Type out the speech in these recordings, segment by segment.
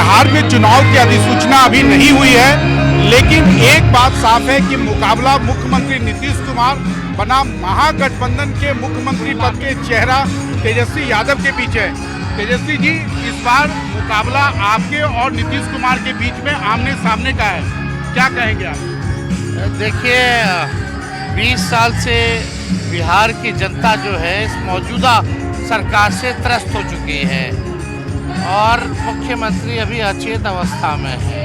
बिहार में चुनाव की अधिसूचना अभी नहीं हुई है, लेकिन एक बात साफ है कि मुकाबला मुख्यमंत्री नीतीश कुमार बना महागठबंधन के मुख्यमंत्री पद के चेहरा तेजस्वी यादव के बीच है। तेजस्वी जी, इस बार मुकाबला आपके और नीतीश कुमार के बीच में आमने सामने का है, क्या कहेंगे आप? देखिए, 20 साल से बिहार की जनता जो है इस मौजूदा सरकार से त्रस्त हो चुकी है और मुख्यमंत्री अभी अचेत अवस्था में है,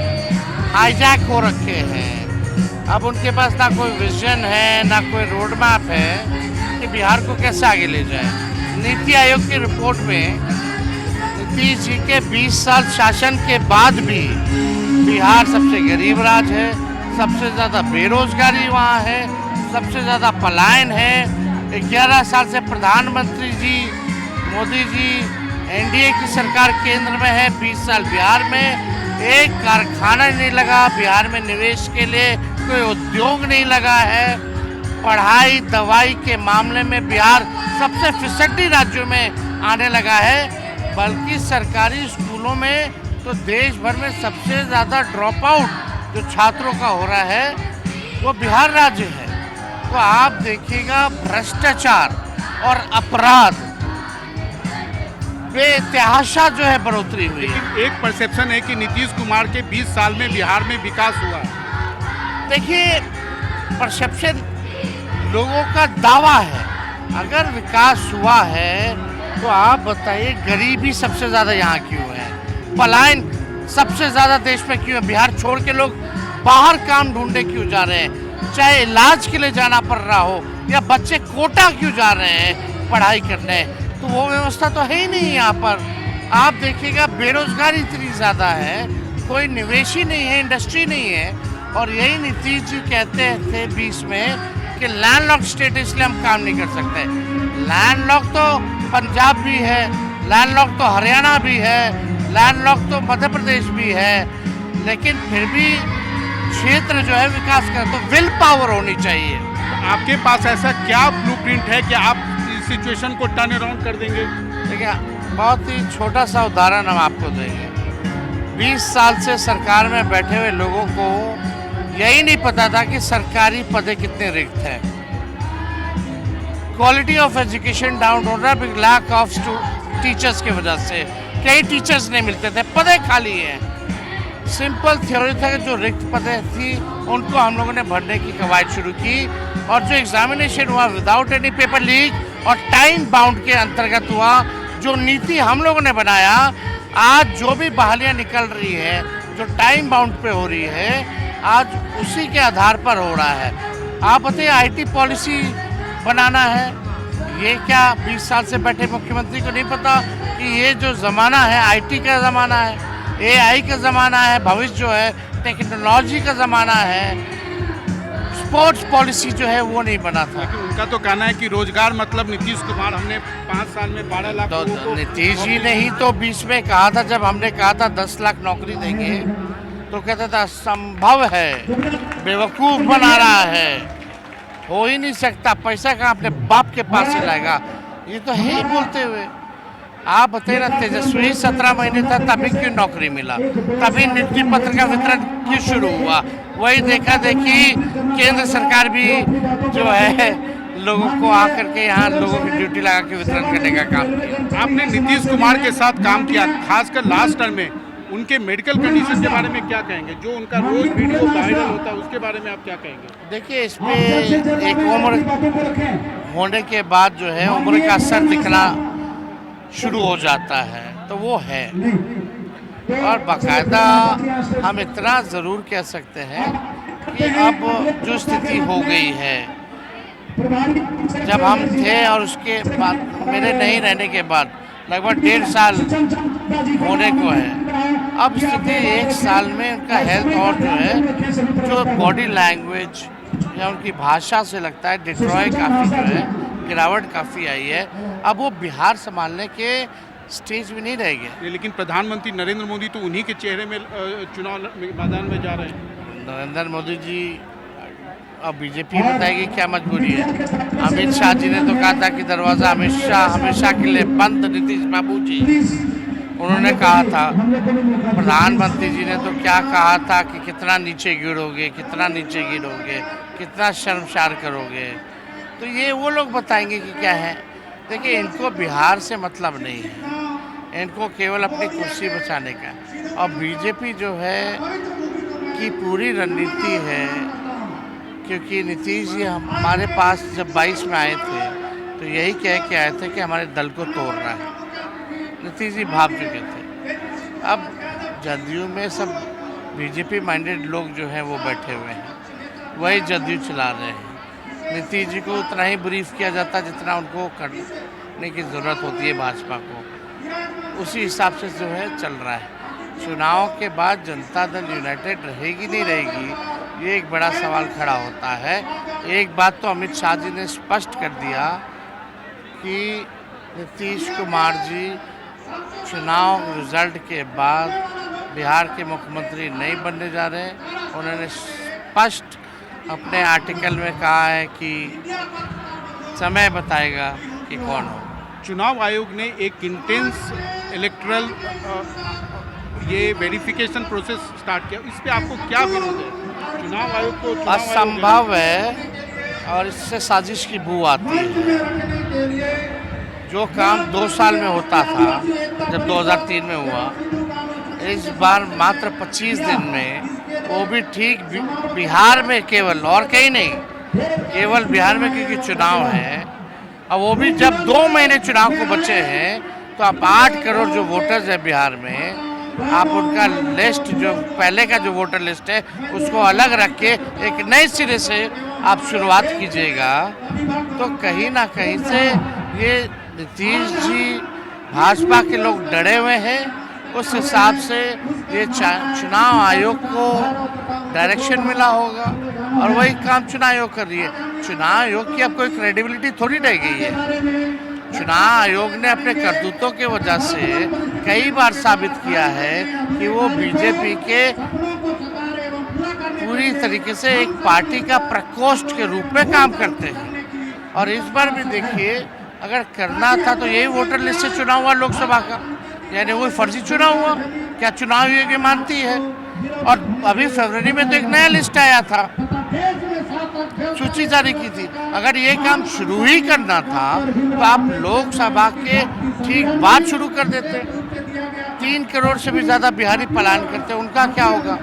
हाईजैक हो रखे हैं। अब उनके पास ना कोई विजन है, ना कोई रोड मैप है कि बिहार को कैसे आगे ले जाए। नीति आयोग की रिपोर्ट में नीतीश जी के 20 साल शासन के बाद भी बिहार सबसे गरीब राज्य है, सबसे ज़्यादा बेरोजगारी वहाँ है, सबसे ज़्यादा पलायन है। 11 साल से प्रधानमंत्री जी मोदी जी एनडीए की सरकार केंद्र में है, 20 साल बिहार में एक कारखाना नहीं लगा, बिहार में निवेश के लिए कोई उद्योग नहीं लगा है। पढ़ाई दवाई के मामले में बिहार सबसे फिसड्डी राज्यों में आने लगा है, बल्कि सरकारी स्कूलों में तो देश भर में सबसे ज़्यादा ड्रॉप आउट जो छात्रों का हो रहा है वो बिहार राज्य है। तो आप देखिएगा, भ्रष्टाचार और अपराध बेतहाशा जो है बढ़ोतरी हुई है। लेकिन एक परसेप्शन है कि नीतीश कुमार के 20 साल में बिहार में विकास हुआ है। देखिए, परसेप्शन लोगों का दावा है। अगर विकास हुआ है तो आप बताइए, गरीबी सबसे ज़्यादा यहाँ क्यों है, पलायन सबसे ज़्यादा देश में क्यों है, बिहार छोड़ के लोग बाहर काम ढूंढने क्यों जा रहे हैं, चाहे इलाज के लिए जाना पड़ रहा हो या बच्चे कोटा क्यों जा रहे हैं पढ़ाई करने, तो वो व्यवस्था तो है ही नहीं यहाँ पर। आप देखिएगा, बेरोजगारी इतनी ज़्यादा है, कोई निवेश ही नहीं है, इंडस्ट्री नहीं है। और यही नीतीश जी कहते थे 20 में कि लैंडलॉक स्टेट, इसलिए हम काम नहीं कर सकते। लैंडलॉक तो पंजाब भी है, लैंडलॉक तो हरियाणा भी है, लैंडलॉक तो मध्य प्रदेश भी है, लेकिन फिर भी क्षेत्र जो है विकास कर, तो विल पावर होनी चाहिए। आपके पास ऐसा क्या ब्लूप्रिंट है कि आप इस सिचुएशन को टर्न अराउंड कर देंगे? देखिए, बहुत ही छोटा सा उदाहरण हम आपको देंगे। 20 साल से सरकार में बैठे हुए लोगों को यही नहीं पता था कि सरकारी पदे कितने रिक्त हैं। क्वालिटी ऑफ एजुकेशन डाउन हो रहा है, लैक ऑफ टीचर्स की वजह से। कई टीचर्स नहीं मिलते थे, पदे खाली हैं। सिंपल थ्योरी था कि जो रिक्त पदें थी उनको हम लोगों ने भरने की कवायद शुरू की, और जो एग्जामिनेशन हुआ विदाउट एनी पेपर लीक और टाइम बाउंड के अंतर्गत हुआ। जो नीति हम लोगों ने बनाया, आज जो भी बहालियाँ निकल रही है जो टाइम बाउंड पे हो रही है, आज उसी के आधार पर हो रहा है। आप बताइए, आईटी पॉलिसी बनाना है, ये क्या 20 साल से बैठे मुख्यमंत्री को नहीं पता कि ये जो ज़माना है आईटी का ज़माना है, एआई का ज़माना है, भविष्य जो है टेक्नोलॉजी का ज़माना है। स्पोर्ट्स पॉलिसी जो है वो नहीं बना था। लेकिन उनका तो कहना है कि रोजगार मतलब नीतीश कुमार, हमने 5 साल में 12 लाख तो नीतीश जी ने ही तो बीच में कहा था, जब हमने कहा था 10 लाख नौकरी देंगे, तो कहता था संभव है, बेवकूफ़ बना रहा है, हो ही नहीं सकता, पैसा कहाँ अपने बाप के पास से लाएगा। ये तो है ही बोलते हुए। आप बताइए ना, तेजस्वी 17 महीने था तभी क्यों नौकरी मिला, तभी नियुक्ति पत्र का वितरण क्यों शुरू हुआ। वही देखा देखी केंद्र सरकार भी जो है लोगों को आकर के यहाँ लोगों की ड्यूटी लगा के वितरण करने का काम किया। आपने नीतीश कुमार के साथ काम किया, खासकर लास्ट टर्म में उनके मेडिकल कंडीशन के बारे में क्या कहेंगे? जो उनका रोज वीडियो वायरल होता है उसके बारे में आप क्या कहेंगे? देखिए, इसमें एक उम्र होने के बाद जो है उम्र का असर दिखना शुरू हो जाता है, तो वो है। और बाकायदा हम इतना ज़रूर कह सकते हैं कि अब जो स्थिति हो गई है, जब हम थे और उसके बाद मेरे नहीं रहने के बाद लगभग 1.5 साल होने को है। अब स्थिति 1 साल में उनका हेल्थ और जो है, जो बॉडी लैंग्वेज या उनकी भाषा से लगता है डिट्रॉय काफ़ी जो है गिरावट काफ़ी आई है। अब वो बिहार संभालने के स्टेज में नहीं रह गए। लेकिन प्रधानमंत्री नरेंद्र मोदी तो उन्हीं के चेहरे में चुनाव मैदान में जा रहे हैं। नरेंद्र मोदी जी, अब बीजेपी बताएगी क्या मजबूरी है। अमित शाह जी ने तो कहा था कि दरवाज़ा हमेशा के लिए बंद नीतीश बाबू जी। उन्होंने कहा था, प्रधानमंत्री जी ने तो क्या कहा था कि कितना नीचे गिरोगे, कितना नीचे गिरोगे, कितना शर्मसार करोगे। तो ये वो लोग बताएंगे कि क्या है। देखिए, इनको बिहार से मतलब नहीं है, इनको केवल अपनी कुर्सी बचाने का। और बीजेपी जो है की पूरी रणनीति है, क्योंकि नीतीश जी हमारे पास जब 22 में आए थे तो यही कह के आए थे कि हमारे दल को तोड़ना है। नीतीश जी भाग चुके थे। अब जदयू में सब बीजेपी माइंडेड लोग जो हैं वो बैठे हुए हैं, वही जदयू चला रहे हैं। नीतीश जी को उतना ही ब्रीफ किया जाता जितना उनको करने की ज़रूरत होती है भाजपा को, उसी हिसाब से जो है चल रहा है। चुनाव के बाद जनता दल यूनाइटेड रहेगी नहीं रहेगी, ये एक बड़ा सवाल खड़ा होता है। एक बात तो अमित शाह जी ने स्पष्ट कर दिया कि नीतीश कुमार जी चुनाव रिजल्ट के बाद बिहार के मुख्यमंत्री नहीं बनने जा रहे। उन्होंने स्पष्ट अपने आर्टिकल में कहा है कि समय बताएगा कि कौन हो। चुनाव आयोग ने एक इंटेंस इलेक्टरल ये वेरिफिकेशन प्रोसेस स्टार्ट किया, इस पे आपको क्या विरोध है? चुनाव आयोग को असंभव है और इससे साजिश की बू आती है। जो काम 2 साल में होता था, जब 2003 में हुआ, इस बार मात्र 25 दिन में, वो भी ठीक बिहार में केवल, और कहीं नहीं, केवल बिहार में, क्योंकि चुनाव है। और वो भी जब 2 महीने चुनाव को बचे हैं, तो आप 8 करोड़ जो वोटर्स हैं बिहार में, आप उनका लिस्ट, जो पहले का जो वोटर लिस्ट है उसको अलग रख के एक नए सिरे से आप शुरुआत कीजिएगा। तो कहीं ना कहीं से ये नीतीश जी, भाजपा के लोग डरे हुए हैं। उस हिसाब से ये चुनाव आयोग को डायरेक्शन मिला होगा और वही काम चुनाव आयोग कर रही है। चुनाव आयोग की अब कोई क्रेडिबिलिटी थोड़ी रह गई है। चुनाव आयोग ने अपने करतूतों की वजह से कई बार साबित किया है कि वो बीजेपी के पूरी तरीके से एक पार्टी का प्रकोष्ठ के रूप में काम करते हैं। और इस बार भी देखिए, अगर करना था तो यही वोटर लिस्ट से चुनाव हुआ लोकसभा का, यानी वो फर्जी चुनाव हुआ। क्या चुनाव आयोग ये मानती है? और अभी फरवरी में तो एक नया लिस्ट आया था, सूची जारी की थी। अगर ये काम शुरू ही करना था तो आप लोकसभा के ठीक बाद शुरू कर देते। 3 करोड़ से भी ज़्यादा बिहारी पलायन करते, उनका क्या होगा?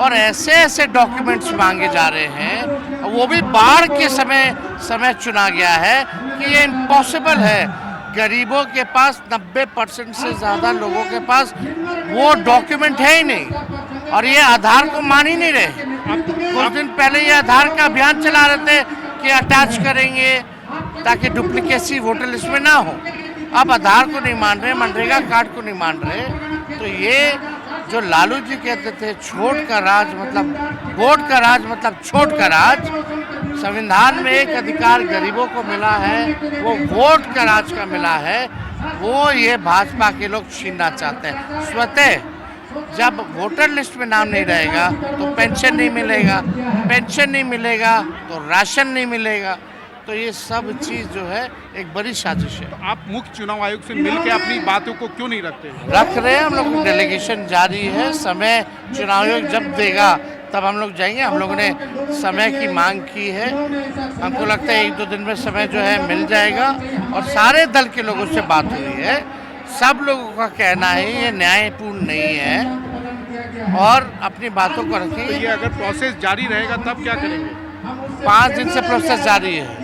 और ऐसे ऐसे डॉक्यूमेंट्स मांगे जा रहे हैं, वो भी बाढ़ के समय चुना गया है कि ये इम्पॉसिबल है। गरीबों के पास 90% से ज़्यादा लोगों के पास वो डॉक्यूमेंट है ही नहीं, और ये आधार को मान ही नहीं रहे। कुछ दिन पहले ये आधार का अभियान चला रहे थे कि अटैच करेंगे ताकि डुप्लीकेसी वोटर लिस्ट में ना हो। अब आधार को नहीं मान रहे, मनरेगा कार्ड को नहीं मान रहे। तो ये जो लालू जी कहते थे छोट का राज मतलब वोट का राज मतलब छोट का राज, संविधान में एक अधिकार गरीबों को मिला है, वो वोट का राज का मिला है, वो ये भाजपा के लोग छीनना चाहते हैं। स्वतः जब वोटर लिस्ट में नाम नहीं रहेगा तो पेंशन नहीं मिलेगा, पेंशन नहीं मिलेगा तो राशन नहीं मिलेगा। तो ये सब चीज़ जो है एक बड़ी साजिश है। तो आप मुख्य चुनाव आयोग से मिलकर अपनी बातों को क्यों नहीं रखते? रख रहे हैं, हम लोग डेलीगेशन जारी है। समय चुनाव आयोग जब देगा तब हम लोग जाएंगे। हम लोगों ने समय की मांग की है, हमको लगता है 1-2 दिन में समय जो है मिल जाएगा। और सारे दल के लोगों से बात हुई है, सब लोगों का कहना है ये न्यायपूर्ण नहीं है और अपनी बातों को रखेंगे। तो ये अगर प्रोसेस जारी रहेगा तब क्या करेंगे? 5 दिन से प्रोसेस जारी है।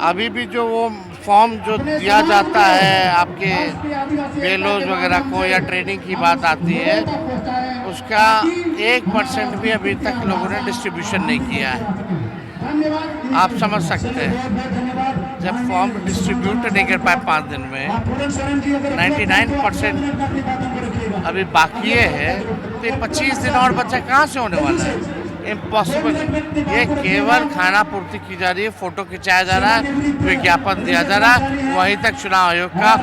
अभी भी जो वो फॉर्म जो दिया जाता है आपके बेलोज वगैरह को, या ट्रेनिंग की बात आती है, उसका 1% भी अभी तक लोगों ने डिस्ट्रीब्यूशन नहीं किया है। आप समझ सकते हैं, जब फॉर्म डिस्ट्रीब्यूट नहीं कर पाए 5 दिन में, 99% अभी बाकी है, तो ये 25 दिन और बच्चा कहाँ से होने वाला है? इम्पॉसिबल। ये केवल खाना पूर्ति की जा रही है, फोटो खिंचाया जा रहा है, विज्ञापन दिया जा रहा है, वहीं तक चुनाव आयोग का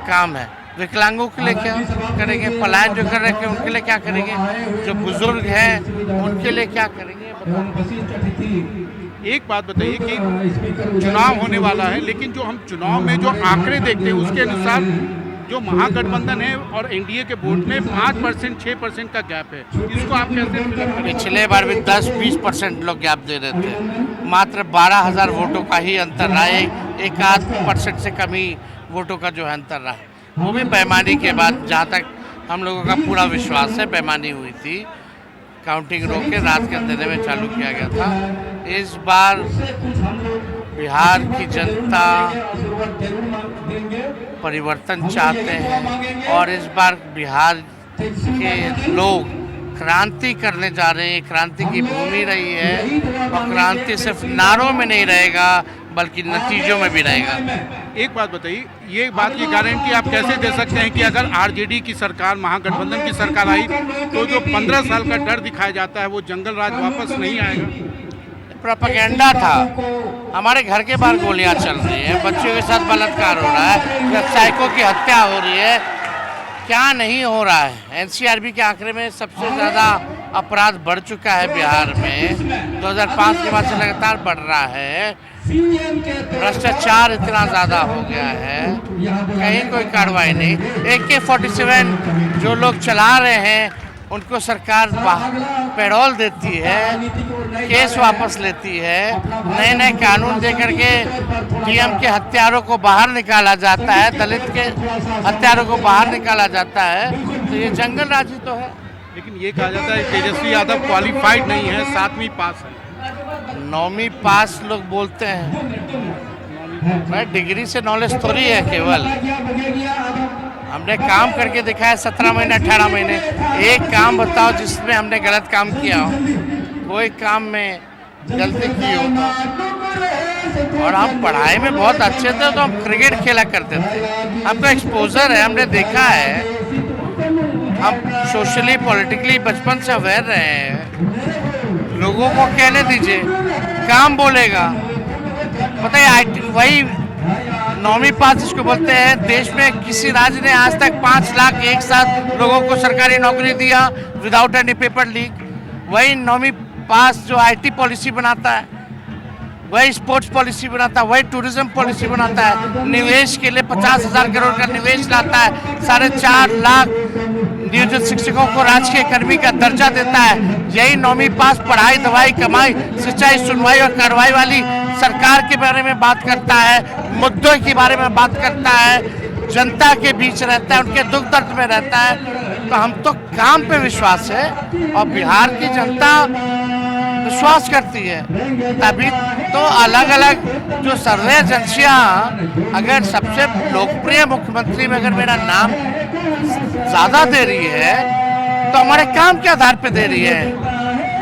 काम है। विकलांगों के लिए क्या करेंगे? पलायन जो कर रहे हैं उनके लिए क्या करेंगे? जो बुजुर्ग हैं उनके लिए क्या करेंगे? एक बात बताइए कि चुनाव होने वाला है, लेकिन जो हम चुनाव में जो आंकड़े देखते हैं उसके अनुसार जो महागठबंधन है और एनडीए के वोट में 5% 6% का गैप है, इसको आप कैसे fill up करेंगे? पिछले बार भी 10-20% लोग गैप दे रहे थे, मात्र 12,000 वोटों का ही अंतर रहा है, 1-8% से कम ही वोटों का जो है अंतर रहा है, वो भी बेईमानी के बाद, जहाँ तक हम लोगों का पूरा विश्वास है बेईमानी हुई थी। काउंटिंग रोक के रात के अंधेरे में चालू किया गया था। इस बार बिहार की जनता परिवर्तन चाहते हैं और इस बार बिहार के लोग क्रांति करने जा रहे हैं। क्रांति की भूमि रही है और क्रांति सिर्फ नारों में नहीं रहेगा बल्कि नतीजों में भी रहेगा। एक बात बताइए, ये बात की गारंटी आप कैसे दे सकते हैं कि अगर आरजेडी की सरकार, महागठबंधन की सरकार आई तो जो 15 साल का डर दिखाया जाता है वो जंगल राज वापस नहीं आएगा? प्रोपेगेंडा था। हमारे घर के बाहर गोलियां चल रही हैं, बच्चों के साथ बलात्कार हो रहा है, व्यवसायिकों की हत्या हो रही है, क्या नहीं हो रहा है। एनसीआरबी के आंकड़े में सबसे ज़्यादा अपराध बढ़ चुका है बिहार में, 2005 के बाद से लगातार बढ़ रहा है। भ्रष्टाचार इतना ज़्यादा हो गया है, कहीं कोई कार्रवाई नहीं। AK-47 जो लोग चला रहे हैं उनको सरकार पैरोल देती है, केस वापस लेती है, नए नए कानून दे करके डीएम के हत्यारों को बाहर निकाला जाता है, दलित के हत्यारों को बाहर निकाला जाता है। तो ये जंगल राज ही तो है। लेकिन ये कहा जाता है तेजस्वी यादव क्वालिफाइड नहीं है, 7वीं पास है। 9वीं पास लोग बोलते हैं, भाई डिग्री से नॉलेज थोड़ी है केवल। हमने काम करके दिखाया 17 महीने 18 महीने। एक काम बताओ जिसमें हमने गलत काम किया हो, कोई काम में गलती की हो तो। और हम पढ़ाई में बहुत अच्छे थे तो हम क्रिकेट खेला करते थे, हमको एक्सपोजर है, हमने देखा है, हम सोशली पॉलिटिकली बचपन से अवेयर रहे हैं। लोगों को कहने दीजिए, काम बोलेगा। पता है वही 9वीं पास जिसको बोलते हैं, देश में किसी राज्य ने आज तक 5 लाख एक साथ लोगों को सरकारी नौकरी दिया विदाउट एनी पेपर लीक। वही 9वीं पास जो IT पॉलिसी बनाता है, वही स्पोर्ट्स पॉलिसी बनाता है, वही टूरिज्म पॉलिसी बनाता है, निवेश के लिए 50,000 करोड़ का निवेश लाता है, 4.5 लाख नियोजित शिक्षकों को राजकीय कर्मी का दर्जा देता है। यही 9वीं पास पढ़ाई, दवाई, कमाई, सिंचाई, सुनवाई और कार्रवाई वाली सरकार के बारे में बात करता है, मुद्दों के बारे में बात करता है, जनता के बीच रहता है, उनके दुख दर्द में रहता है। तो हम तो काम पे विश्वास है और बिहार की जनता विश्वास करती है, तभी तो अलग अलग जो सर्वे एजेंसियाँ अगर सबसे लोकप्रिय मुख्यमंत्री में अगर मेरा नाम ज़्यादा दे रही है तो हमारे काम के आधार पे दे रही है।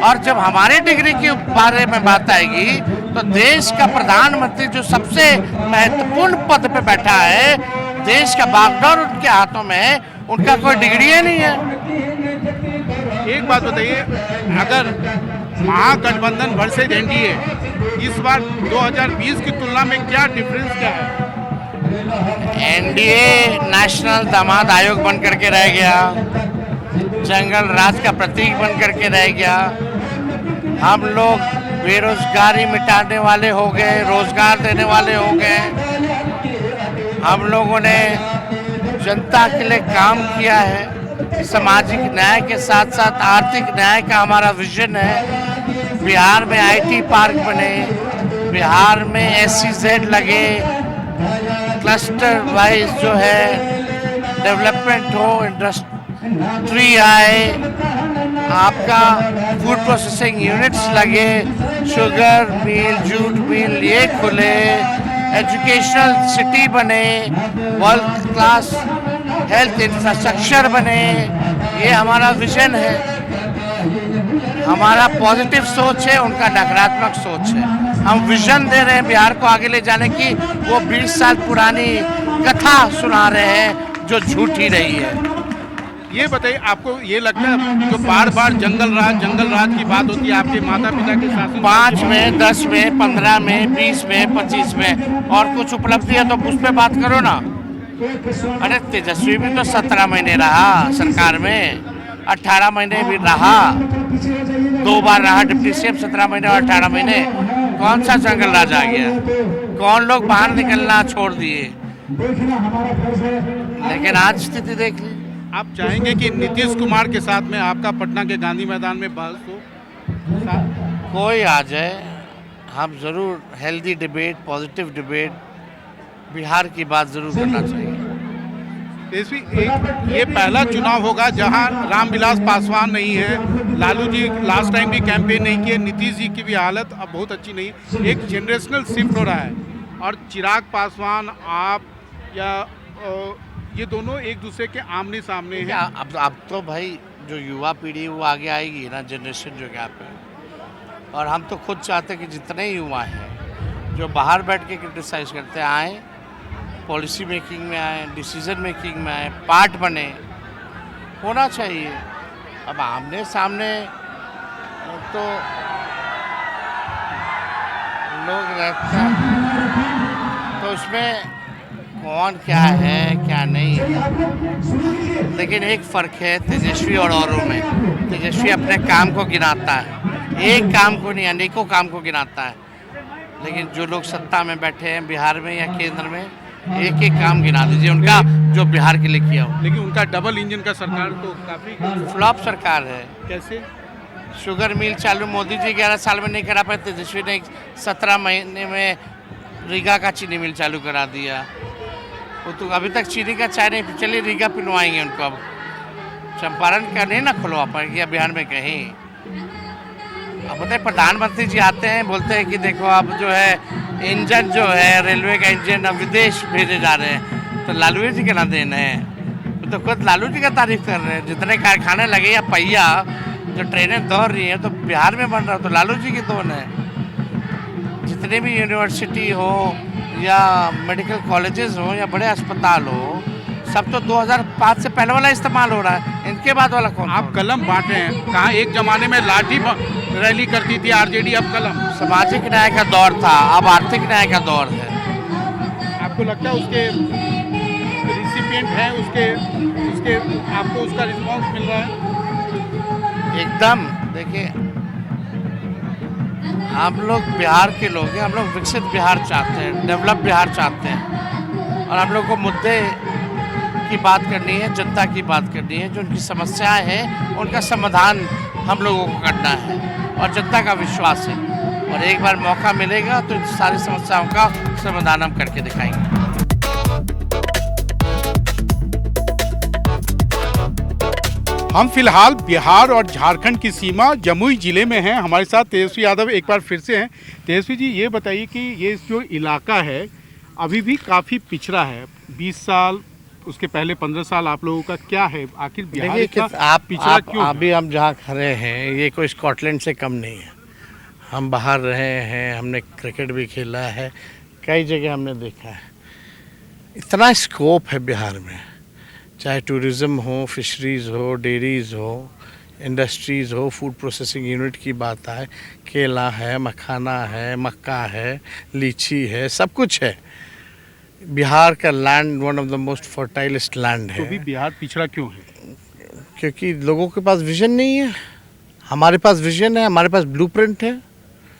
और जब हमारी डिग्री के बारे में बात आएगी तो देश का प्रधानमंत्री जो सबसे महत्वपूर्ण पद पे बैठा है, देश का बागडोर उनके हाथों में है, उनका कोई डिग्री ही नहीं है। एक बात बताइए, अगर महागठबंधन वर्सेज एनडीए इस बार 2020 की तुलना में क्या डिफरेंस क्या है? एनडीए नेशनल दामाद आयोग बन करके रह गया, जंगल राज का प्रतीक बन करके रह गया। हम लोग बेरोजगारी मिटाने वाले हो गए, रोजगार देने वाले हो गए। हम लोगों ने जनता के लिए काम किया है, सामाजिक न्याय के साथ साथ आर्थिक न्याय का हमारा विजन है। बिहार में IT पार्क बने, बिहार में SEZ लगे, क्लस्टर वाइज जो है डेवलपमेंट हो, इंडस्ट्री आए, आपका फूड प्रोसेसिंग यूनिट्स लगे, शुगर मिल, जूट मिल ये खुले, एजुकेशनल सिटी बने, वर्ल्ड क्लास हेल्थ इंफ्रास्ट्रक्चर बने। ये हमारा विजन है। हमारा पॉजिटिव सोच है, उनका नकारात्मक सोच है। हम विजन दे रहे हैं बिहार को आगे ले जाने की, वो 20 साल पुरानी कथा सुना रहे हैं जो झूठी रही है। ये बताइए, आपको ये लगता है जो बार बार जंगल राज की बात होती है आपके माता पिता के साथ 5 में, 10 में, 15 में, 20 में, 25 में और कुछ उपलब्धि है तो उस पर बात करो ना। अरे तेजस्वी भी तो 17 महीने रहा सरकार में, 18 महीने भी रहा, 2 बार रहा डिप्टी सीएम, 17 महीने और 18 महीने। कौन सा जंगल राज आ गया? कौन लोग बाहर निकलना छोड़ दिए? देखना हमारा फर्ज है। लेकिन आज स्थिति देख ली। आप चाहेंगे कि नीतीश कुमार के साथ में आपका पटना के गांधी मैदान में बहस हो? कोई आ जाए, हम ज़रूर healthy debate, positive debate, Bihar की बात ज़रूर करना चाहिए। तेजस्वी, ये पहला चुनाव होगा जहां रामविलास पासवान नहीं है, लालू जी लास्ट टाइम भी कैंपेन नहीं किए, नीतीश जी की भी हालत अब बहुत अच्छी नहीं है, एक जनरेशनल शिफ्ट हो रहा है और चिराग पासवान आप या ये दोनों एक दूसरे के आमने सामने हैं। अब तो भाई जो युवा पीढ़ी वो आगे आएगी ना, जनरेशन जो गैप है। और हम तो खुद चाहते हैं कि जितने युवा हैं जो बाहर बैठ के क्रिटिसाइज करते हैं आए, पॉलिसी मेकिंग में आए, डिसीजन मेकिंग में आए, पार्ट बने, होना चाहिए। अब आमने सामने तो लोग रहते हैं, तो उसमें कौन क्या है क्या नहीं है। लेकिन एक फ़र्क है तेजस्वी और औरों में। तेजस्वी अपने काम को गिनाता है, एक काम को नहीं अनेकों काम को गिनाता है। लेकिन जो लोग सत्ता में बैठे हैं बिहार में या केंद्र में, एक एक काम गिना दीजिए उनका जो बिहार के लिए किया हो। लेकिन उनका डबल इंजन का सरकार तो काफी फ्लॉप सरकार है। कैसे? शुगर मिल चालू मोदी जी 11 साल में नहीं करा पाए, तेजस्वी ने 17 महीने में रीगा का चीनी मिल चालू करा दिया। वो तो अभी तक चीनी का चाय नहीं, चलिए रीगा पिलवाएंगे उनको। अब चंपारण का नहीं ना खुलवा पाएंगे बिहार में कहीं। अब पता है प्रधानमंत्री जी आते हैं, बोलते हैं कि देखो अब जो है इंजन जो है रेलवे का इंजन अब विदेश भेजे जा रहे हैं, तो लालू जी का ना देना है। तो खुद लालू जी का तारीफ कर रहे हैं। जितने कारखाने लगे या पहिया जो ट्रेनें दौड़ रही हैं तो बिहार में बन रहा, तो लालू जी की देन है। जितने भी यूनिवर्सिटी हो या मेडिकल कॉलेजेस हो या बड़े अस्पताल हो, सब तो 2005 से पहले वाला इस्तेमाल हो रहा है, इनके बाद वाला कौन? आप कलम बांटे हैं, कहाँ एक जमाने में लाठी रैली करती थी आरजेडी, अब कलम। सामाजिक न्याय का दौर था, अब आर्थिक न्याय का दौर है। आपको लगता है उसके रिसिपिएंट हैं, उसके आपको उसका रिस्पांस मिल रहा है? एकदम। देखिए हम लोग बिहार के लोग हैं, हम लोग विकसित बिहार चाहते हैं, डेवलप बिहार चाहते हैं। और हम लोग को मुद्दे की बात करनी है, जनता की बात करनी है, जो उनकी समस्याएं हैं उनका समाधान हम लोगों को करना है। और जनता का विश्वास है, और एक बार मौका मिलेगा तो इन सारी समस्याओं का समाधान हम करके दिखाएंगे। हम फिलहाल बिहार और झारखंड की सीमा जमुई जिले में हैं। हमारे साथ तेजस्वी यादव एक बार फिर से हैं। तेजस्वी जी, ये बताइए कि ये जो इलाका है अभी भी काफ़ी पिछड़ा है। 20 साल, उसके पहले 15 साल आप लोगों का क्या है? आखिर बिहार इतना पिछड़ा क्यों? अभी हम जहाँ खड़े हैं ये कोई स्कॉटलैंड से कम नहीं है। हम बाहर रहे हैं, हमने क्रिकेट भी खेला है, कई जगह हमने देखा है। इतना स्कोप है बिहार में, चाहे टूरिज़्म हो, फिशरीज़ हो, डेयरीज़ हो, इंडस्ट्रीज़ हो, फूड प्रोसेसिंग यूनिट की बात आए, केला है, मखाना है, मक्का है, लीची है, सब कुछ है। बिहार का land one of the most fertilest land है। तो भी बिहार पिछड़ा क्यों है? क्योंकि लोगों के पास विजन नहीं है। हमारे पास विजन है, हमारे पास ब्लूप्रिंट है।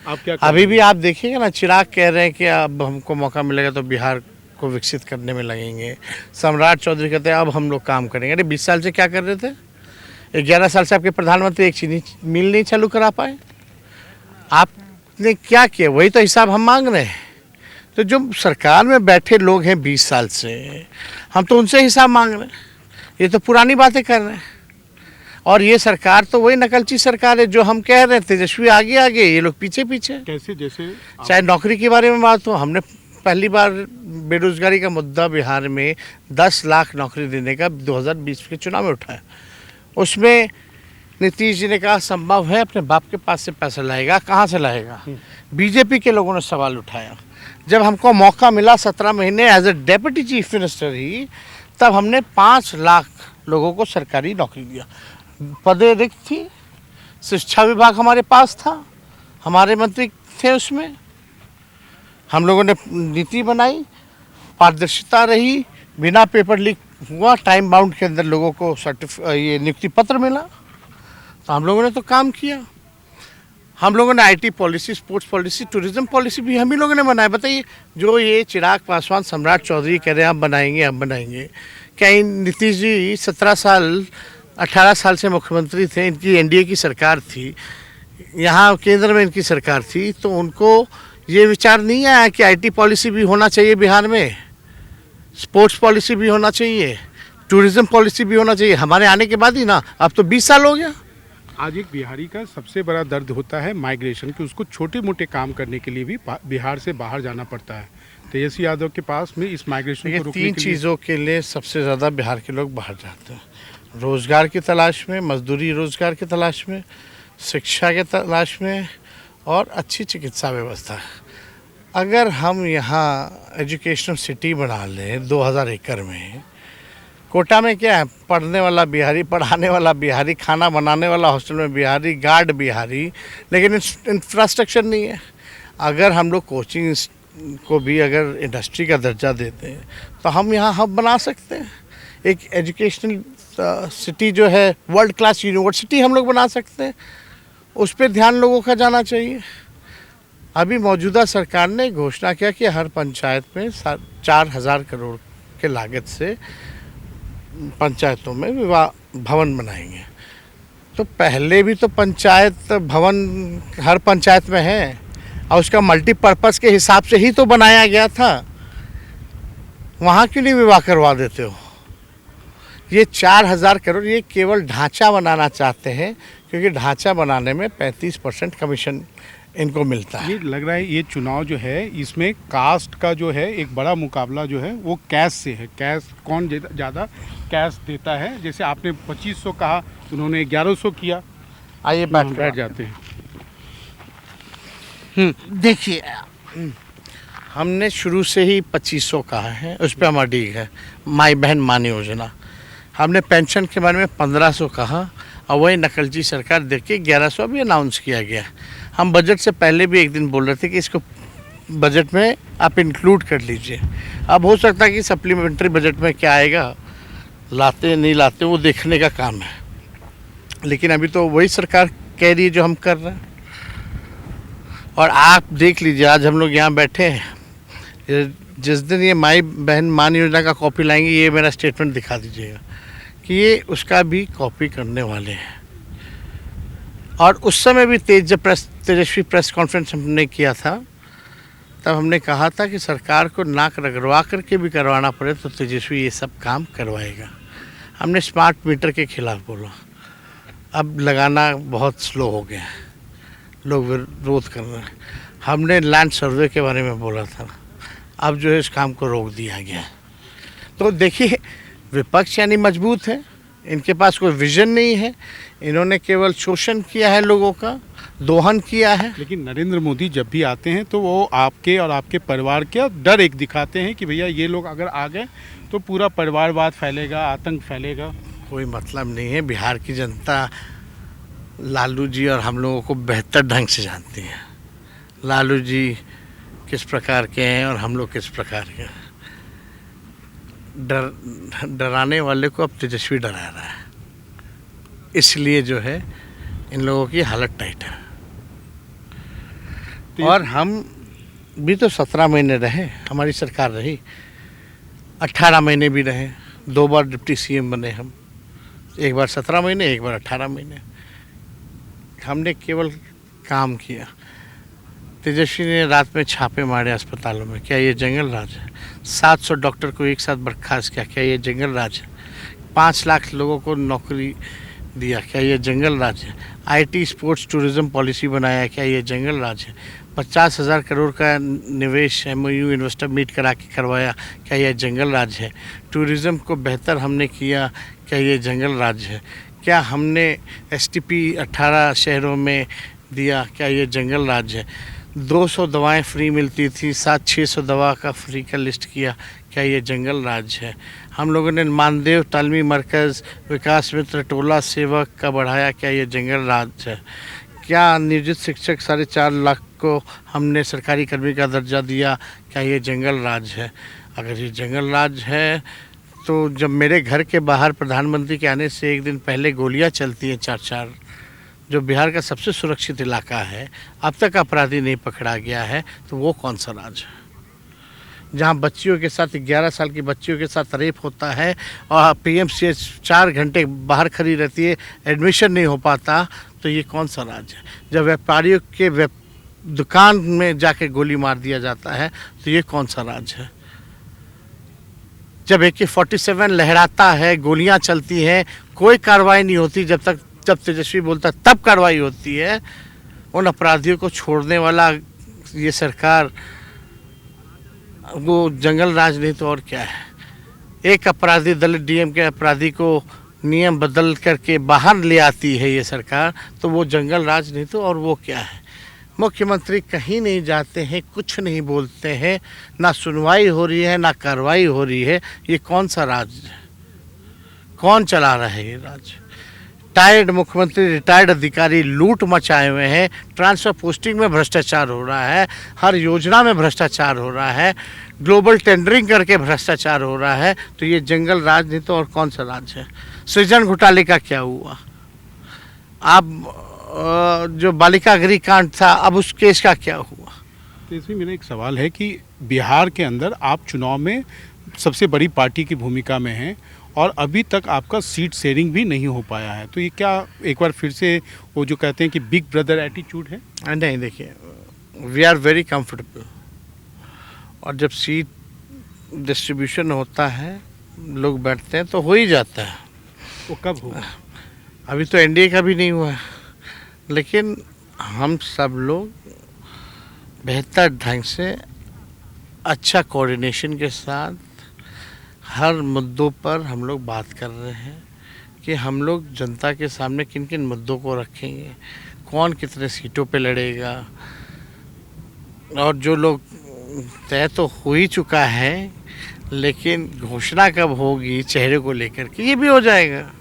आप क्या अभी भी आप देखिएगा ना, चिराग कह रहे हैं कि अब हमको मौका मिलेगा तो बिहार को विकसित करने में लगेंगे। सम्राट चौधरी कहते हैं अब हम लोग काम करेंगे। अरे 20 साल से क्या कर रहे थे? 11 साल से आपके प्रधानमंत्री एक चीनी मिल नहीं चालू करा पाए। आपने क्या किया? वही तो हिसाब हम मांग रहे हैं। तो जो सरकार में बैठे लोग हैं 20 साल से, हम तो उनसे हिसाब मांग रहे हैं। ये तो पुरानी बातें कर रहे हैं। और ये सरकार तो वही नकलची सरकार है जो हम कह रहे थे। तेजस्वी आगे आगे, ये लोग पीछे पीछे। कैसे? जैसे चाहे नौकरी के बारे में बात हो, हमने पहली बार बेरोजगारी का मुद्दा बिहार में 10 लाख नौकरी देने का 2020 के चुनाव में उठाया। उसमें नीतीश जी ने कहा संभव है, अपने बाप के पास से पैसा लाएगा, कहाँ से लाएगा? बीजेपी के लोगों ने सवाल उठाया। जब हमको मौका मिला 17 महीने as a deputy chief minister ही, तब हमने 5 लाख लोगों को सरकारी नौकरी दिया। पदें रिक्त थी, शिक्षा विभाग हमारे पास था, हमारे मंत्री थे उसमें। हम लोगों ने नीति बनाई, पारदर्शिता रही, बिना पेपर लीक हुआ, टाइम बाउंड के अंदर लोगों को ये नियुक्ति पत्र मिला। तो हम लोगों ने तो काम किया। हम लोगों ने IT policy, sports policy, tourism policy भी हम ही लोगों ने बनाया। बताइए, जो ये चिराग पासवान, सम्राट चौधरी कह रहे हैं हम बनाएंगे, हम बनाएंगे, क्या इन नीतीश जी 17 साल 18 साल से मुख्यमंत्री थे, इनकी एनडीए की सरकार थी, यहाँ केंद्र में इनकी सरकार थी, तो उनको ये विचार नहीं आया कि आईटी पॉलिसी भी होना चाहिए बिहार में, स्पोर्ट्स पॉलिसी भी होना चाहिए, टूरिज्म पॉलिसी भी होना चाहिए। हमारे आने के बाद ही ना, अब तो 20 साल हो गया। आज एक बिहारी का सबसे बड़ा दर्द होता है माइग्रेशन, कि उसको छोटे मोटे काम करने के लिए भी बिहार से बाहर जाना पड़ता है। तेजस्वी यादव के पास में इस माइग्रेशन को रोकने तीन के लिए चीज़ों के लिए सबसे ज़्यादा बिहार के लोग बाहर जाते हैं: रोज़गार की तलाश में, मजदूरी रोज़गार की तलाश में, शिक्षा के तलाश में, और अच्छी चिकित्सा व्यवस्था। अगर हम यहाँ एजुकेशनल सिटी बना लें 2000 एकड़ में, कोटा में क्या है, पढ़ने वाला बिहारी, पढ़ाने वाला बिहारी, खाना बनाने वाला हॉस्टल में बिहारी, गार्ड बिहारी, लेकिन इंफ्रास्ट्रक्चर नहीं है। अगर हम लोग कोचिंग को भी अगर इंडस्ट्री का दर्जा देते हैं तो हम यहाँ हब बना सकते हैं। एक एजुकेशनल सिटी जो है, वर्ल्ड क्लास यूनिवर्सिटी हम लोग बना सकते हैं। उस पर ध्यान लोगों का जाना चाहिए। अभी मौजूदा सरकार ने घोषणा किया कि हर पंचायत में 4000 करोड़ के लागत से पंचायतों में विवाह भवन बनाएंगे। तो पहले भी तो पंचायत भवन हर पंचायत में है, और उसका मल्टीपर्पज़ के हिसाब से ही तो बनाया गया था। वहाँ क्यों नहीं विवाह करवा देते हो? ये 4000 करोड़ ये केवल ढांचा बनाना चाहते हैं, क्योंकि ढांचा बनाने में 35% कमीशन इनको मिलता है। ये लग रहा है ये चुनाव जो है, इसमें कास्ट का जो है एक बड़ा मुकाबला जो है वो कैश से है। कैश कौन ज़्यादा कैश देता है? जैसे आपने 2500 कहा, उन्होंने 1100 किया। आइए बैठ जाते हैं। देखिए, हमने शुरू से ही 2500 कहा है, उस पर हम अड़िग है। माई बहन मान योजना, हमने पेंशन के बारे में 1500 कहा, और वही नकलची सरकार देख के 1100 अभी अनाउंस किया गया। हम बजट से पहले भी एक दिन बोल रहे थे कि इसको बजट में आप इंक्लूड कर लीजिए। अब हो सकता है कि सप्लीमेंट्री बजट में क्या आएगा, लाते नहीं लाते वो देखने का काम है, लेकिन अभी तो वही सरकार कह रही है जो हम कर रहे हैं। और आप देख लीजिए, आज हम लोग यहाँ बैठे हैं, जिस दिन ये माई बहन मान योजना का कॉपी लाएंगे, ये मेरा स्टेटमेंट दिखा दीजिएगा कि ये उसका भी कॉपी करने वाले हैं। और उस समय भी तेजस्वी प्रेस कॉन्फ्रेंस हमने किया था, तब हमने कहा था कि सरकार को नाक रगड़वा करके भी करवाना पड़े तो तेजस्वी ये सब काम करवाएगा। हमने स्मार्ट मीटर के खिलाफ बोला, अब लगाना बहुत स्लो हो गया है, लोग विरोध कर रहे हैं। हमने लैंड सर्वे के बारे में बोला था, अब जो है इस काम को रोक दिया गया। तो देखिए, विपक्ष यानी मजबूत है, इनके पास कोई विजन नहीं है, इन्होंने केवल शोषण किया है, लोगों का दोहन किया है। लेकिन नरेंद्र मोदी जब भी आते हैं तो वो आपके और आपके परिवार का डर एक दिखाते हैं कि भैया ये लोग अगर आ गए तो पूरा परिवारवाद फैलेगा, आतंक फैलेगा। कोई मतलब नहीं है। बिहार की जनता लालू जी और हम लोगों को बेहतर ढंग से जानती है। लालू जी किस प्रकार के हैं और हम लोग किस प्रकार के हैं। डराने वाले को अब तेजस्वी डरा रहा है, इसलिए जो है इन लोगों की हालत टाइट है। और हम भी तो 17 महीने रहे, हमारी सरकार रही, 18 महीने भी रहे, 2 बार डिप्टी सीएम बने हम, एक बार 17 महीने, एक बार 18 महीने। हमने केवल काम किया। तेजस्वी ने रात में छापे मारे अस्पतालों में, क्या ये जंगल राज है? 700 डॉक्टर को एक साथ बर्खास्त किया, क्या ये जंगल राज है? 5 लाख लोगों को नौकरी दिया, क्या ये जंगल राज है? आईटी स्पोर्ट्स टूरिज्म पॉलिसी बनाया, क्या ये जंगल राज है? 50,000 करोड़ का निवेश एमओयू इन्वेस्टर मीट करा के करवाया, क्या ये जंगल राज है? टूरिज़्म को बेहतर हमने किया, क्या ये जंगल राज है? क्या हमने एसटीपी 18 शहरों में दिया, क्या ये जंगल राज है? 200 दवाएं फ्री मिलती थी, 600 दवा का फ्री का लिस्ट किया, क्या ये जंगल राज है? हम लोगों ने मानदेव तालमी मरकज़, विकास मित्र, टोला सेवक का बढ़ाया, क्या ये जंगल राज है? क्या नियोजित शिक्षक 4.5 लाख को हमने सरकारी कर्मी का दर्जा दिया, क्या ये जंगल राज है? अगर ये जंगल राज है तो जब मेरे घर के बाहर प्रधानमंत्री के आने से एक दिन पहले गोलियां चलती हैं 4-4, जो बिहार का सबसे सुरक्षित इलाका है, अब तक अपराधी नहीं पकड़ा गया है, तो वो कौन सा राज्य है? जहाँ बच्चियों के साथ 11 साल की बच्चियों के साथ रेप होता है और पीएमसीएच 4 घंटे बाहर खड़ी रहती है, एडमिशन नहीं हो पाता, तो ये कौन सा राज्य है? जब व्यापारियों के दुकान में जाके गोली मार दिया जाता है, तो ये कौन सा राज्य है? जब AK-47 लहराता है, गोलियां चलती हैं, कोई कार्रवाई नहीं होती, जब तेजस्वी बोलता है तब कार्रवाई होती है। उन अपराधियों को छोड़ने वाला ये सरकार, वो जंगल राज नहीं तो और क्या है? एक अपराधी, दलित डीएम के अपराधी को नियम बदल करके बाहर ले आती है ये सरकार, तो वो जंगल राज नहीं तो और वो क्या है? मुख्यमंत्री कहीं नहीं जाते हैं, कुछ नहीं बोलते हैं, ना सुनवाई हो रही है ना कार्रवाई हो रही है। ये कौन सा राज्य है? कौन चला रहा है ये राज्य? रिटायर्ड मुख्यमंत्री, रिटायर्ड अधिकारी लूट मचाए हुए हैं, ट्रांसफर पोस्टिंग में भ्रष्टाचार हो रहा है, हर योजना में भ्रष्टाचार हो रहा है, ग्लोबल टेंडरिंग करके भ्रष्टाचार हो रहा है। तो ये जंगल राज नहीं तो और कौन सा राज्य है? सृजन घोटाले का क्या हुआ? आप जो बालिका गृह कांड था, अब उस केस का क्या हुआ? तो इसमें मेरा एक सवाल है कि बिहार के अंदर आप चुनाव में सबसे बड़ी पार्टी की भूमिका में हैं और अभी तक आपका सीट शेयरिंग भी नहीं हो पाया है, तो ये क्या एक बार फिर से वो जो कहते हैं कि बिग ब्रदर एटीट्यूड है? नहीं, देखिए, वी आर वेरी कंफर्टेबल, और जब सीट डिस्ट्रीब्यूशन होता है, लोग बैठते हैं, तो हो ही जाता है। वो कब होगा? अभी तो एनडीए का भी नहीं हुआ है, लेकिन हम सब लोग बेहतर ढंग से, अच्छा कोऑर्डिनेशन के साथ हर मुद्दों पर हम लोग बात कर रहे हैं कि हम लोग जनता के सामने किन किन मुद्दों को रखेंगे, कौन कितने सीटों पे लड़ेगा, और जो लोग तय तो हो ही चुका है, लेकिन घोषणा कब होगी चेहरे को लेकर के, ये भी हो जाएगा।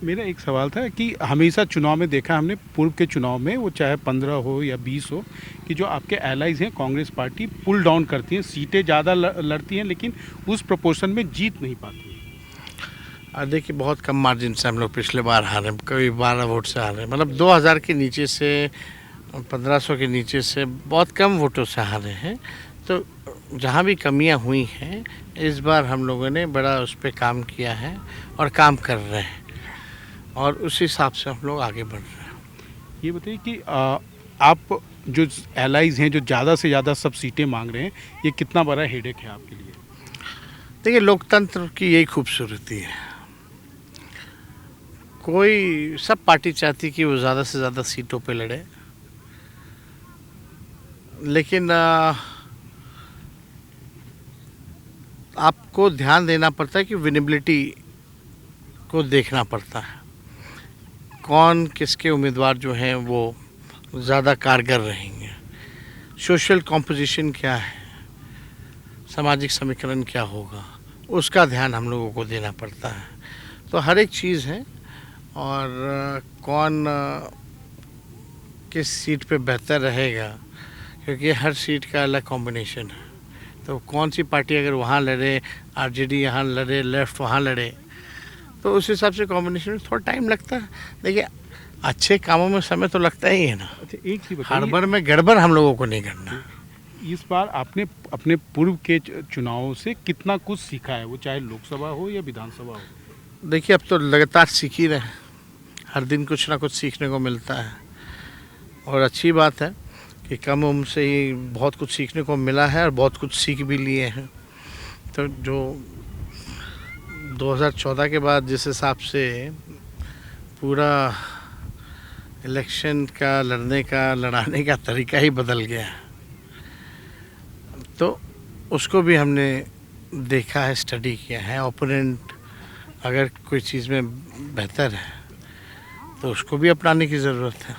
मेरा एक सवाल था कि हमेशा चुनाव में देखा हमने, पूर्व के चुनाव में, वो चाहे 15 हो या 20 हो, कि जो आपके एलाइज हैं कांग्रेस पार्टी पुल डाउन करती हैं, सीटें ज़्यादा लड़ती हैं, लेकिन उस प्रोपोर्शन में जीत नहीं पाती है। देखिए, बहुत कम मार्जिन से हम लोग पिछले बार हारे, कभी 12 वोट से हारे, मतलब 2000 के नीचे से, 1500 के नीचे से बहुत कम वोटों से हारे हैं। तो जहाँ भी कमियाँ हुई हैं, इस बार हम लोगों ने बड़ा उस पर काम किया है और काम कर रहे हैं, और उस हिसाब से हम लोग आगे बढ़ रहे हैं। ये बताइए कि आप जो एलाइज हैं, जो ज़्यादा से ज़्यादा सब सीटें मांग रहे हैं, ये कितना बड़ा हेडेक है आपके लिए? देखिए, लोकतंत्र की यही खूबसूरती है, कोई, सब पार्टी चाहती कि वो ज़्यादा से ज़्यादा सीटों पे लड़े, लेकिन आपको ध्यान देना पड़ता है कि विनेबिलिटी को देखना पड़ता है, कौन किसके उम्मीदवार जो हैं वो ज़्यादा कारगर रहेंगे, सोशल कॉम्पोजिशन क्या है, सामाजिक समीकरण क्या होगा, उसका ध्यान हम लोगों को देना पड़ता है। तो हर एक चीज़ है, और कौन किस सीट पे बेहतर रहेगा, क्योंकि हर सीट का अलग कॉम्बिनेशन है। तो कौन सी पार्टी अगर वहाँ लड़े, आरजेडी यहाँ लड़े, लेफ्ट वहाँ लड़े, तो उस हिसाब से कॉम्बिनेशन में थोड़ा टाइम लगता है। देखिए, अच्छे कामों में समय तो लगता ही है ना। अच्छा, एक चीज़ बताइए, हड़बड़ में गड़बड़ हम लोगों को नहीं करना। इस बार आपने अपने पूर्व के चुनावों से कितना कुछ सीखा है, वो चाहे लोकसभा हो या विधानसभा हो? देखिए, अब तो लगातार सीख ही रहे हैं, हर दिन कुछ ना कुछ सीखने को मिलता है, और अच्छी बात है कि कम उम्र से ही बहुत कुछ सीखने को मिला है और बहुत कुछ सीख भी लिए हैं। तो जो 2014 के बाद जिस हिसाब से पूरा इलेक्शन का लड़ाने का तरीका ही बदल गया, तो उसको भी हमने देखा है, स्टडी किया है। ओपोनेंट अगर कोई चीज़ में बेहतर है तो उसको भी अपनाने की ज़रूरत है।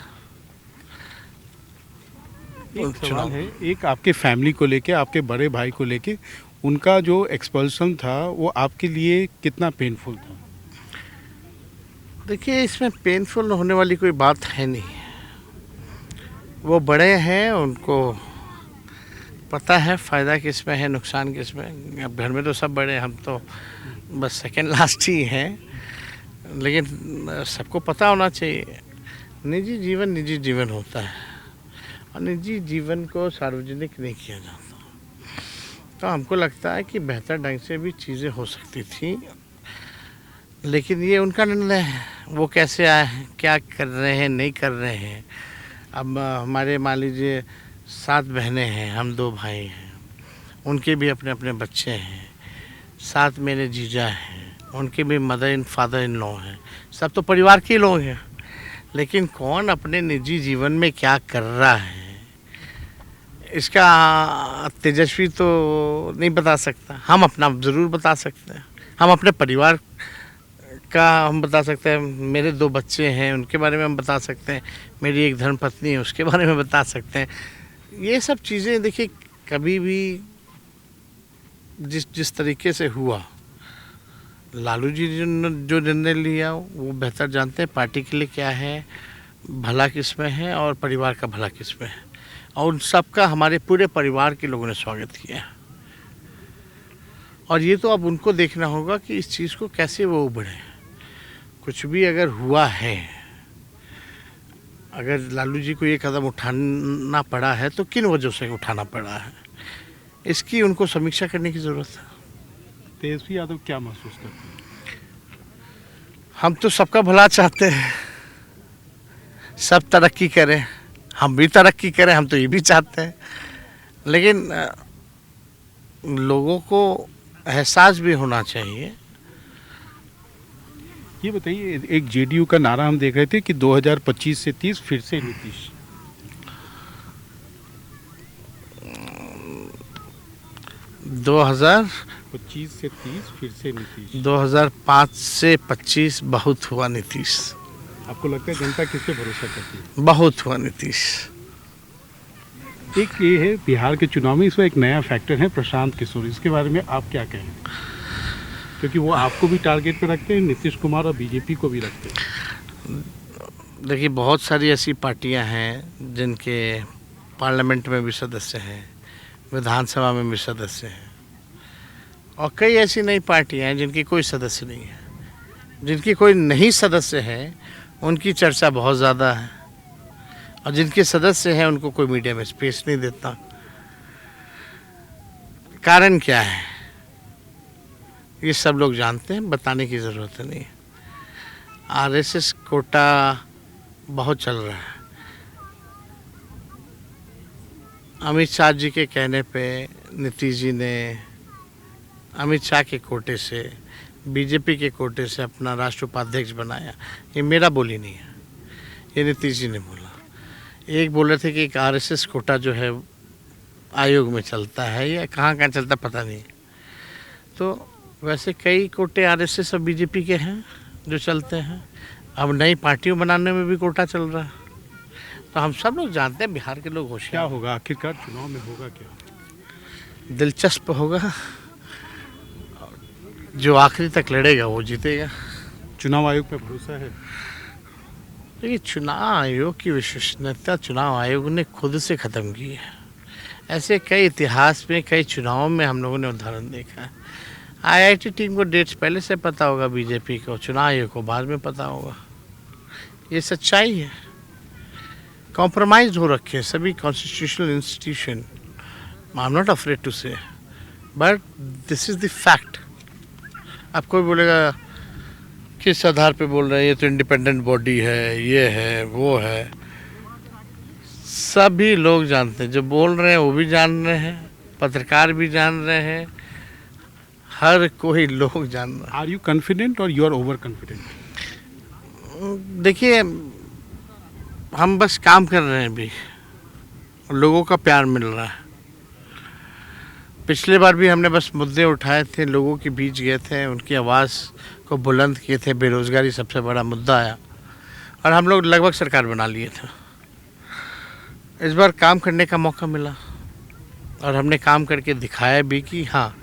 एक सवाल है, एक आपके फैमिली को लेके, आपके बड़े भाई को लेके, उनका जो एक्सपल्सन था वो आपके लिए कितना पेनफुल था? देखिए, इसमें पेनफुल होने वाली कोई बात है नहीं, वो बड़े हैं, उनको पता है फ़ायदा किस में है, नुकसान किस में। अब घर में तो सब बड़े, हम तो बस सेकंड लास्ट ही हैं, लेकिन सबको पता होना चाहिए निजी जीवन होता है और निजी जीवन को सार्वजनिक नहीं किया जाता। तो हमको लगता है कि बेहतर ढंग से भी चीज़ें हो सकती थी, लेकिन ये उनका निर्णय है, वो कैसे आए हैं, क्या कर रहे हैं, नहीं कर रहे हैं। अब हमारे मान लीजिए 7 बहनें हैं, हम 2 भाई हैं, उनके भी अपने अपने बच्चे हैं, 7 मेरे जीजा हैं, उनके भी mother in father in law हैं, सब तो परिवार के लोग हैं। लेकिन कौन अपने निजी जीवन में क्या कर रहा है इसका तेजस्वी तो नहीं बता सकता। हम अपना ज़रूर बता सकते हैं, हम अपने परिवार का हम बता सकते हैं। मेरे 2 बच्चे हैं, उनके बारे में हम बता सकते हैं, मेरी एक धर्मपत्नी है, उसके बारे में बता सकते हैं। ये सब चीज़ें देखिए, कभी भी जिस तरीके से हुआ, लालू जी ने जो निर्णय लिया वो बेहतर जानते हैं पार्टी के लिए क्या है, भला किस में है और परिवार का भला किस में है, और उन सबका हमारे पूरे परिवार के लोगों ने स्वागत किया। और ये तो अब उनको देखना होगा कि इस चीज़ को कैसे वो उभरे। कुछ भी अगर हुआ है, अगर लालू जी को ये कदम उठाना पड़ा है तो किन वजह से उठाना पड़ा है, इसकी उनको समीक्षा करने की ज़रूरत है। तेजस्वी यादव क्या महसूस करते हैं? हम तो सबका भला चाहते हैं, सब तरक्की करें, हम भी तरक्की करें, हम तो ये भी चाहते हैं। लेकिन लोगों को एहसास भी होना चाहिए। ये बताइए, एक जेडीयू का नारा हम देख रहे थे कि 2025 से 30 फिर से नीतीश। 2025 से 30 फिर से नीतीश। 2005 से 25 बहुत हुआ नीतीश। आपको लगता है जनता किस पे भरोसा करती है? बहुत हुआ नीतीश। एक ये है बिहार के चुनाव में, इसमें एक नया फैक्टर है प्रशांत किशोर, इसके बारे में आप क्या कहें? क्योंकि वो आपको भी टारगेट पे रखते हैं, नीतीश कुमार और बीजेपी को भी रखते हैं। देखिए, बहुत सारी ऐसी पार्टियां हैं जिनके पार्लियामेंट में भी सदस्य हैं, विधानसभा में भी सदस्य हैं, और कई ऐसी नई पार्टियां हैं जिनकी कोई सदस्य नहीं है। जिनकी कोई नहीं सदस्य है उनकी चर्चा बहुत ज़्यादा है, और जिनके सदस्य हैं उनको कोई मीडिया में स्पेस नहीं देता। कारण क्या है ये सब लोग जानते हैं, बताने की ज़रूरत नहीं है। आरएसएस कोटा बहुत चल रहा है। अमित शाह जी के कहने पे नीतीश जी ने अमित शाह के कोटे से, बीजेपी के कोटे से अपना राष्ट्रीय उपाध्यक्ष बनाया। ये मेरा बोली नहीं है, ये नीतीश जी ने बोला। एक बोल रहे थे कि एक आरएसएस कोटा जो है आयोग में चलता है, या कहाँ कहाँ चलता पता नहीं। तो वैसे कई कोटे आरएसएस और बीजेपी के हैं जो चलते हैं। अब नई पार्टियों बनाने में भी कोटा चल रहा है। तो हम सब लोग जानते हैं, बिहार के लोग होशियार। क्या होगा आखिरकार चुनाव में, होगा क्या? दिलचस्प होगा, जो आखिरी तक लड़ेगा वो जीतेगा। चुनाव आयोग पे भरोसा है? देखिए, चुनाव आयोग की विश्वसनीयता चुनाव आयोग ने खुद से ख़त्म की है। ऐसे कई इतिहास में, कई चुनावों में हम लोगों ने उदाहरण देखा है। आईआईटी टीम को डेट्स पहले से पता होगा, बीजेपी को, चुनाव आयोग को बाद में पता होगा। ये सच्चाई है। कॉम्प्रोमाइज हो रखे हैं सभी constitutional institution. I am not afraid to say, but this is the fact. अब कोई बोलेगा किस आधार पे बोल रहे हैं, ये तो इंडिपेंडेंट बॉडी है, ये है, वो है। सभी लोग जानते हैं, जो बोल रहे हैं वो भी जान रहे हैं, पत्रकार भी जान रहे हैं, हर कोई लोग जान रहा है। आर यू कॉन्फिडेंट और यू आर ओवर कॉन्फिडेंट? देखिए, हम बस काम कर रहे हैं अभी, लोगों का प्यार मिल रहा है। पिछले बार भी हमने बस मुद्दे उठाए थे, लोगों के बीच गए थे, उनकी आवाज़ को बुलंद किए थे। बेरोज़गारी सबसे बड़ा मुद्दा आया और हम लोग लगभग सरकार बना लिए थे। इस बार काम करने का मौका मिला और हमने काम करके दिखाया भी कि हाँ,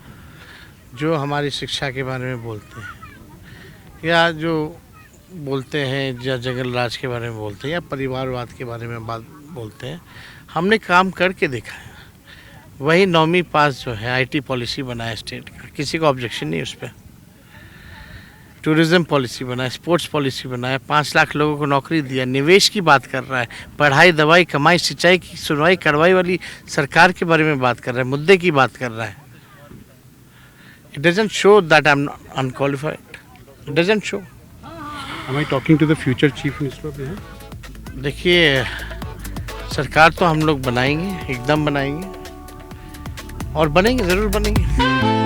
जो हमारी शिक्षा के बारे में बोलते हैं, या जो बोलते हैं, या जंगल राज के बारे में बोलते हैं, या परिवारवाद के बारे में बात बोलते हैं, हमने काम करके दिखाया। वही 9वीं पास जो है आईटी पॉलिसी बनाया स्टेट का, किसी को ऑब्जेक्शन नहीं उस पर। टूरिज्म पॉलिसी बनाया, स्पोर्ट्स पॉलिसी बनाया, 5 लाख लोगों को नौकरी दिया, निवेश की बात कर रहा है, पढ़ाई, दवाई, कमाई, सिंचाई की सुनवाई करवाई वाली सरकार के बारे में बात कर रहा है, मुद्दे की बात कर रहा है. It doesn't show that I'm unqualified. It doesn't show. Am I talking to the future Chief Minister of Bihar? देखिए, सरकार तो हम लोग बनाएंगे, एकदम बनाएंगे और बनेंगे, ज़रूर बनेंगे.